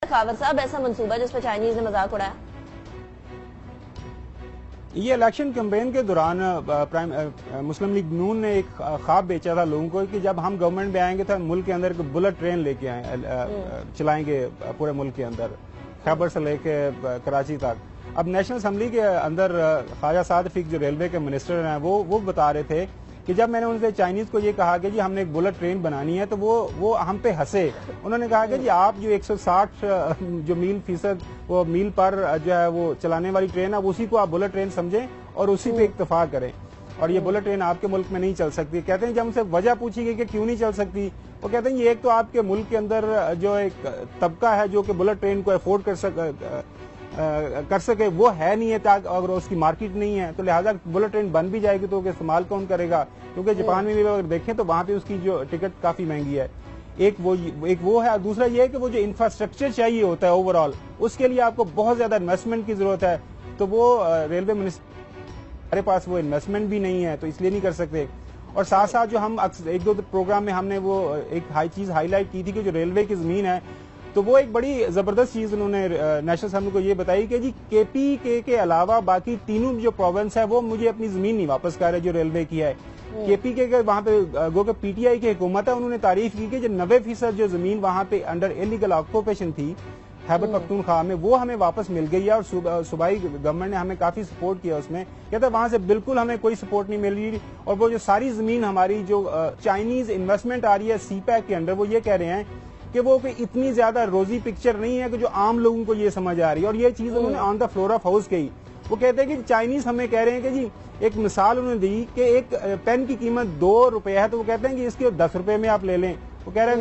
خاور صاحب ایسا منصوبہ جس پہ چائنیز نے مذاق اڑایا؟ یہ الیکشن کیمپین کے دوران مسلم لیگ نون نے ایک خواب بیچا تھا لوگوں کو کہ جب ہم گورنمنٹ میں آئیں گے تو ملک کے اندر بلٹ ٹرین لے کے چلائیں گے پورے ملک کے اندر، خیبر سے لے کے کراچی تک۔ اب نیشنل اسمبلی کے اندر خواجہ سعد فیق جو ریلوے کے منسٹر ہیں وہ بتا رہے تھے کہ جب میں نے ان سے چائنیز کو یہ کہا کہ جی ہم نے ایک بلٹ ٹرین بنانی ہے تو وہ ہم پہ ہنسے۔ انہوں نے کہا کہ جی آپ جو 160 جو فیصد وہ میل پر جو ہے وہ چلانے والی ٹرین ہے اسی کو آپ بلٹ ٹرین سمجھیں اور اسی پہ اکتفا کریں، اور یہ بلٹ ٹرین آپ کے ملک میں نہیں چل سکتی۔ کہتے ہیں جب ہم سے وجہ پوچھی گئی کہ کیوں نہیں چل سکتی، وہ کہتے ہیں یہ ایک تو آپ کے ملک کے اندر جو ایک طبقہ ہے جو کہ بلٹ ٹرین کو افورڈ کر سکے وہ ہے نہیں ہے، اگر اس کی مارکیٹ نہیں ہے تو لہٰذا بلٹ ٹرین بن بھی جائے گی تو استعمال کون کرے گا، کیونکہ جاپان میں بھی اگر دیکھیں تو وہاں پہ اس کی جو ٹکٹ کافی مہنگی ہے۔ ایک وہ ہے، دوسرا یہ ہے کہ وہ جو انفراسٹرکچر چاہیے ہوتا ہے اوور آل، اس کے لیے آپ کو بہت زیادہ انویسٹمنٹ کی ضرورت ہے، تو وہ ریلوے منسٹر ہمارے پاس وہ انویسٹمنٹ بھی نہیں ہے تو اس لیے نہیں کر سکتے۔ اور ساتھ ساتھ جو ہم ایک دو پروگرام میں ہم نے وہ ایک چیز ہائی لائٹ کی تھی کہ جو ریلوے کی زمین ہے تو وہ ایک بڑی زبردست چیز انہوں نے نیشنل اسمبلی کو یہ بتائی کہ جی کے پی کے علاوہ باقی تینوں جو پروونس ہے وہ مجھے اپنی زمین نہیں واپس کر رہے جو ریلوے کی ہے۔ کے پی کے وہاں پہ گو کہ پی ٹی آئی کی حکومت ہے، انہوں نے تعریف کی کہ جو 90% جو زمین وہاں پہ انڈر انلیگل آکوپیشن تھی خیبر پختونخوا میں وہ ہمیں واپس مل گئی ہے، اور صوبائی گورنمنٹ نے ہمیں کافی سپورٹ کیا اس میں۔ کہتا ہے وہاں سے بالکل ہمیں کوئی سپورٹ نہیں مل رہی، اور وہ جو ساری زمین ہماری جو چائنیز انویسٹمنٹ آ رہی ہے سی پیک کے انڈر، وہ یہ کہہ رہے ہیں کہ وہ اتنی زیادہ روزی پکچر نہیں ہے کہ جو عام لوگوں کو یہ سمجھ آ رہی ہے، اور یہ چیز انہوں نے آن دا فلور آف ہاؤس کہی۔ وہ کہتے ہیں کہ چائنیز ہمیں کہہ رہے ہیں کہ جی ایک مثال انہوں نے دی کہ ایک پین کی قیمت 2 روپے ہے تو وہ کہتے ہیں کہ اس کے 10 روپے میں آپ لے لیں، وہ کہہ رہے ہیں